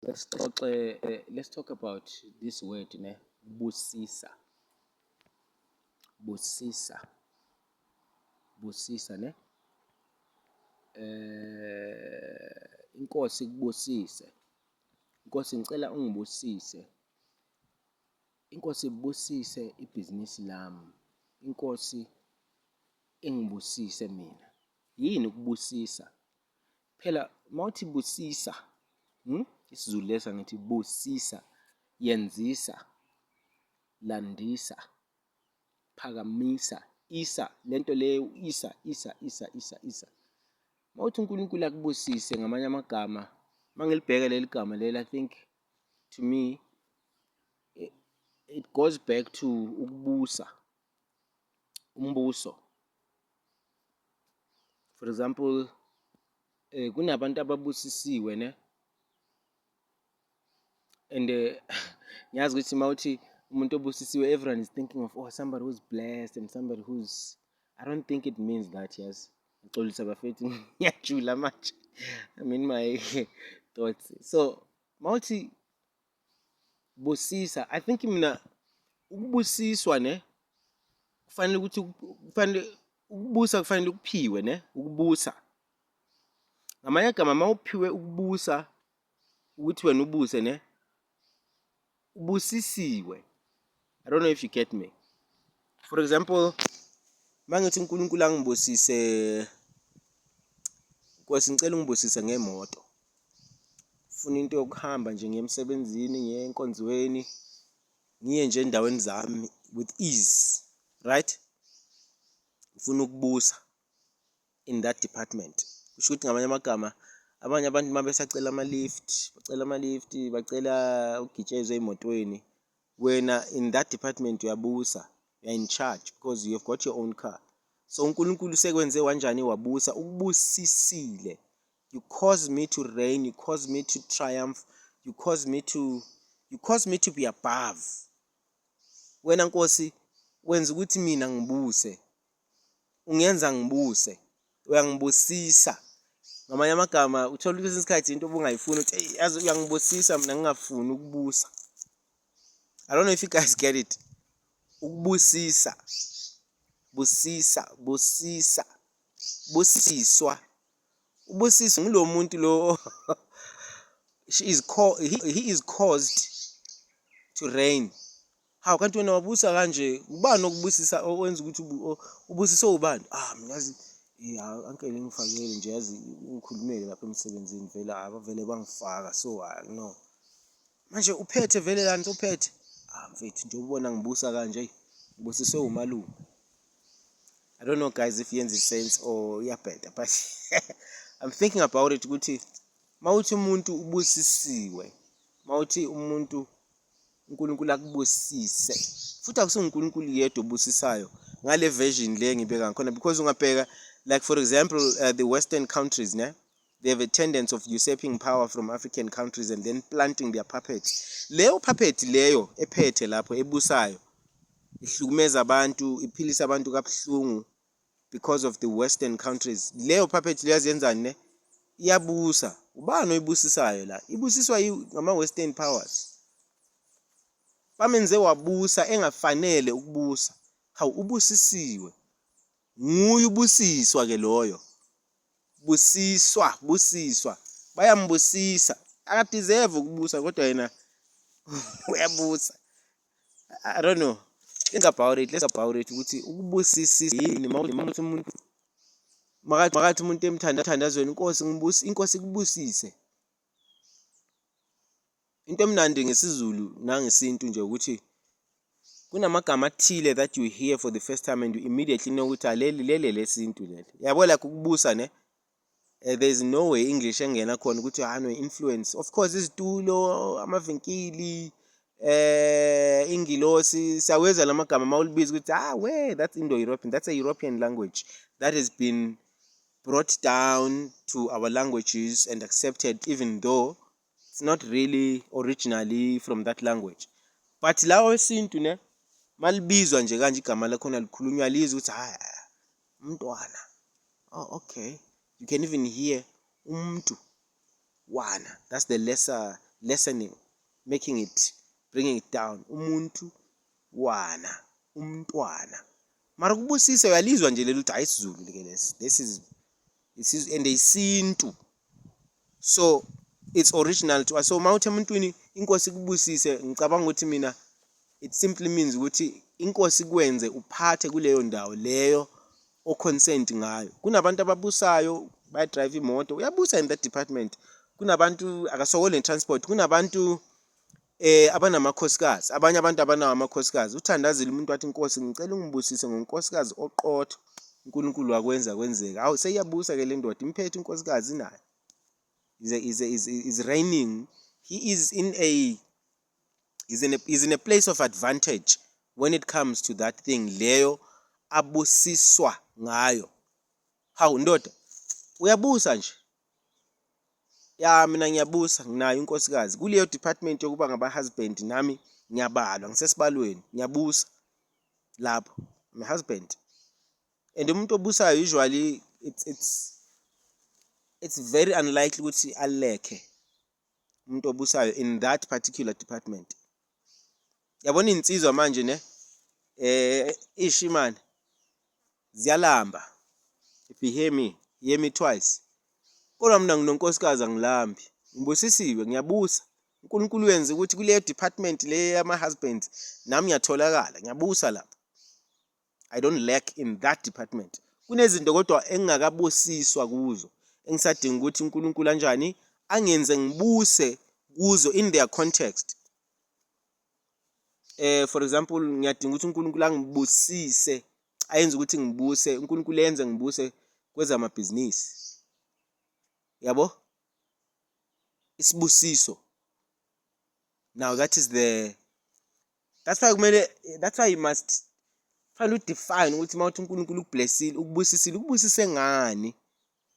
Let's talk about this word, ne? Busisa. Busisa. Busisa, ne? Inkosi kubusise. Inkosi ngicela ungibusise. Inkosi ibusise ibhizinisi lami. Inkosi ingibusise mina. Yini ukubusisa? Phela mawuthi busisa, isiZulu lesa ngithi busisa, yenzisa, landisa, phakamisa, isa, lento leyo isa. Mawuthi uNkulunkulu akubusise ngamanye amagama, mangilibheka leli gama leli, I think to me it goes back to ukubusa, umbuso. For example, kunabantu ababusisiwe, ne? And ngiyazi ukuthi mawuthi umuntu obusisiwe, everyone is thinking of somebody who's blessed and somebody who's, I don't think it means that, yes. Ngixolisa bafethu, ngiyajula manje. I mean my thoughts. So mawuthi busisa, I think mina ukubusiswa, ne? Kufanele ukubusa kufanele ukuphiwe, ne? Ukubusa. Ngamanye agama mawuphiwe ukubusa ukuthi wena ubuse, ne? Ubusisiwe. I don't know if you get me. For example, mangithi uNkulunkulu angibusise, Nkosi ngicela ungibusise ngemoto. Ufuna into yokuhamba nje ngiye emsebenzini, ngiye enkonzweni, ngiye nje endaweni zami with ease, right? Ufuna ukubusa in that department. Kusho ukuthi ngamanye amagama abanye abantu mabesacela ama-lift, bacela ugitshezwe emotweni, wena in that department uyabusa, you're in charge because you've got your own car. So uNkulunkulu sekwenze wanjani wabusa, ukubusisile. You cause me to reign, you cause me to triumph, you cause me to be above. Wena Nkosi wenza ukuthi mina ngibuse, ungenza ngibuse, uyangibusisa. Ngamanye amagama uthola ukuthi isikhathi into obungayifuni uthi yazi uyangibusisa mina ngingafuni ukubusa. I don't know if you guys get it. Ukubusisa, busiswa. Ubusiswa ngulo muntu lo he is caused to reign. How kanti wena wabusa kanje, ubani okubusisa owenza ukuthi ubusiswe ubani? Mina yazi uncle ngifakele nje yazi ngikhulumele lapha emsebenzini vele abavele bangifaka so no. Manje uphethe vele kanti uphethe. Mfethu nje ubona ngibusa kanje, ngibusiswe umalume. I don't know guys if yenza sense or iyabheda but I'm thinking about it ukuthi mawuthi umuntu ubusisiwe, mawuthi umuntu uNkulunkulu akubusise, futhi akusuNkulunkulu yedwa obusisayo ngale version le ngibeka ngakhona, because ungabheka like for example the Western countries, ne? They have a tendency of usurping power from African countries and then planting their puppets. Leyo puppet leyo ephethe lapho ebusayo ihlukumeza abantu, iphilisa abantu kabuhlungu because of the Western countries. Leyo puppet liyazenzani, ne? Iyabusa. Ubani oyibusisayo la? Ibusiswa ngama-Western powers. Bamenze wabusa engafanele ukubusa. Hawu ubusisiwe. Nguye ubusiswa ke loyo. Busiswa. Bayambusisa. Akadeserve ukubusa kodwa yena uyabusa. I don't know. Let's about it ukuthi ukubusisa yini mawuthi umuntu makathi umuntu emthandazweni inkosi ikubusise. Into emnandi ngesiZulu nangesintu nje ukuthi kunamagama athile that you hear for the first time and you immediately know ukuthi leli lesintu leli. Yabo like ukubusa, ne? There is no way English engena khona ukuthi no influence. Of course izitulo, amavinkili, ingilosi, siyaweza lamagama mawulibiza ukuthi that's Indo-European, that's a European language that has been brought down to our languages and accepted even though it's not really originally from that language. But lawo wesintu, ne? Malibizwa nje kanje igama lakhona likhulunywa lizwe ukuthi umntwana. Okay. You can even hear umntu wana. That's the lesser lessening, bringing it down. Umuntu wana, umntwana. Mara kubusisa uyalizwa nje lelo uthi ayisizulu ke lesi. This is and isintu. So it's original to us. So mawuthi emuntwini inkosi kubusise, ngicabanga ukuthi mina it simply means ukuthi inkosi kwenze uphathe kuleyo ndawo leyo o consent ngayo. Kunabantu ababusayo ba drive imoto, uyabusa in that department. Kunabantu akasokole in transport, kunabantu abanamakhosikazi, abanye abantu abanawo amakhosikazi. Uthandazile umuntu wathi inkosi ngicela ungibusise ngonkosikazi oqotho, uNkulunkulu wakwenza kwenzeka. Hawu seyabusa ke le ndoda, imphethe unkosikazi naye. Is reigning. He is in a place of advantage when it comes to that thing leyo abusiswa ngayo. Hawu ndoda uyabusa nje. Ya mina ngiyabusa, nginayo unkosikazi kuleyo department yokuba ngaba husband, nami ngiyabalwa, ngisesibalweni, ngiyabusa lapho, my husband. And umuntu obusayo usually it's very unlikely ukuthi aleke umuntu obusayo in that particular department. Yabona insizwa manje ne ishimane ziyalamba. If you hear me twice. Kodwa mina nginonkosikazi angilambi, ngibusisiwe, ngiyabusa. uNkulunkulu wenza ukuthi kuleyo department le yama husbands nami ngiyatholakala, ngiyabusa lapha. I don't lack in that department. Kunezinto kodwa engingakabusiswa kuzo, engisadinga ukuthi uNkulunkulu kanjani angenze ngibuse kuzo in their context. For example, ngiyadinga ukuthi uNkulunkulu angibusise, ayenze ukuthi ngibuse, uNkulunkulu yenze ngibuse kwezamabhizinisi. Yabo? Isibusiso. Now that's why you must find to define ukuthi mawuthi uNkulunkulu ukublessile, ukubusisile, ukubusise ngani?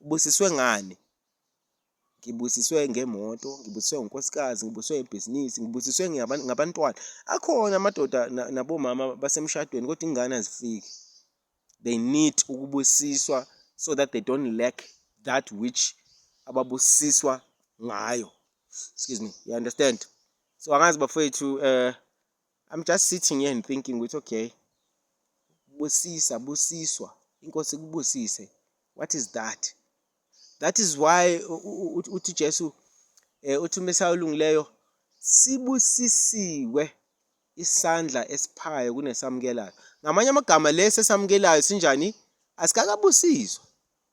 Ubusiswe ngani? Ngibusiswe ngemoto, ngibusiswe ngonkosikazi, ngibusiswe ebhizinisi, ngibusiswe ngabantwana. Akhona amadoda nabomama basemshadweni kodwa ingane azifiki. They need ukubusiswa so that they don't lack that which ababusiswa ngayo. Excuse me, you understand? So angazi bafowethu, I'm just sitting here and thinking with okay, busiswa, inkosi kubusise. What is that? That is why uthi Jesu uthi Mesiya olungileyo sibusisiwe isandla esiphayo kunesamukelayo. Ngamanye amagama lesi esamukelayo sinjani? Asikakabusiswa.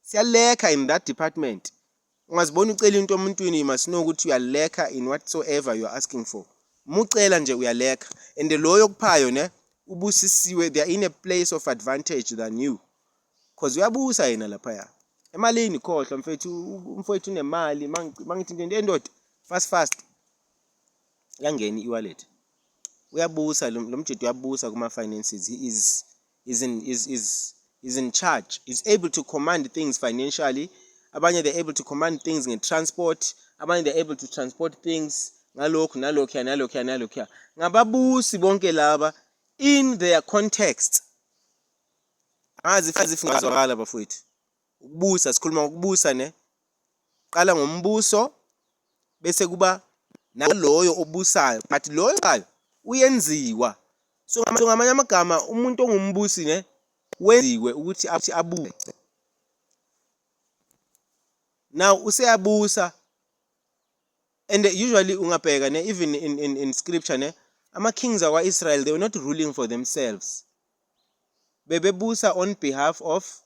Siyaleka in that department. Ungazibona ucela into emuntwini, you must know ukuthi uyaleka in whatsoever you are asking for. Mucela nje uyaleka. And loyo kuphayo ne ubusisiwe, they are in a place of advantage than you. Because uyabusa yena lapha ya. Emalini khohlwa mfowethu unemali, mangithi into endoda fast yangeni iwallet. Uyabusa lo mjedu uyabusa kuma finances. He is in charge. He's able to command things financially. Abanye they're able to command things in transport. Abanye they're able to transport things nalokhu. Ngababusi bonke laba in their context. As if ngazwakala bafowethu. Ukubusa, sikhuluma ngokubusa ne. Qala ngombuso bese kuba naloyo obusayo, but loyo uyenziwa. So ngamanye amagama umuntu ongumbusi ne wenziwe ukuthi abuse. Now useyabusa, and usually ungabheka ne even in scripture ne ama kings of Israel, they were not ruling for themselves. Bebebusa on behalf of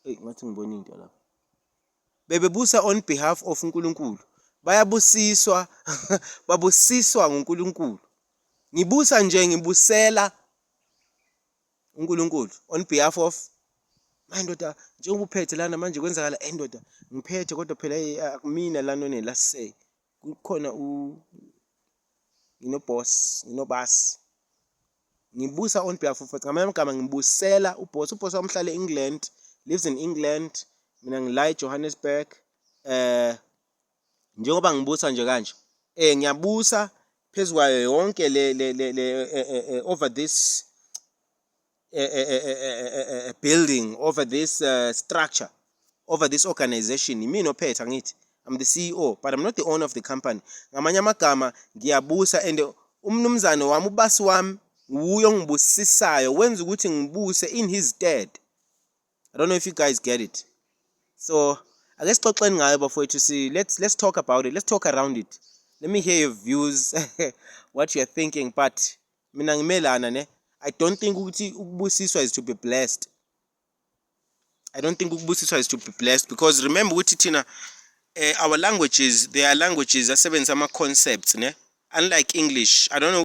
ngathi ngibona into lapha. Bebebusa on behalf of uNkulunkulu. Bayabusiswa babusiswa nguNkulunkulu. Ngibusa nje ngibusela uNkulunkulu on behalf of mandoda njengoba uphethe lana manje kwenzakala endoda ngiphethe kodwa phela akumina lana nelasay kukhona boss ngibusa on behalf of ngamanye amagama ngibusela uboss wamhlala eEngland, lives in England, mina ngila eJohannesburg. Njengoba ngibusa nje kanje ngiyabusa phezukwayo yonke le over this building, over this structure, over this organization. Imini ophethe angithi I'm the CEO, but I'm not the owner of the company. Ngamanye amagama ngiyabusa, and umnumzane wami, ubasi wami, nguye ongibusisayo, wenza ukuthi ngibuse in his stead. I don't know if you guys get it. So I guess sixoxeni ngayo bafowethu, see, let's talk about it. Let's talk around it. Let me hear your views, what you're thinking. But mina ngimelana ne. I don't think ukuthi ukubusiswa is to be blessed. I don't think ukubusiswa is to be blessed, because remember ukuthi thina our languages, there are languages asebenzisa ama concepts ne, unlike English. I don't know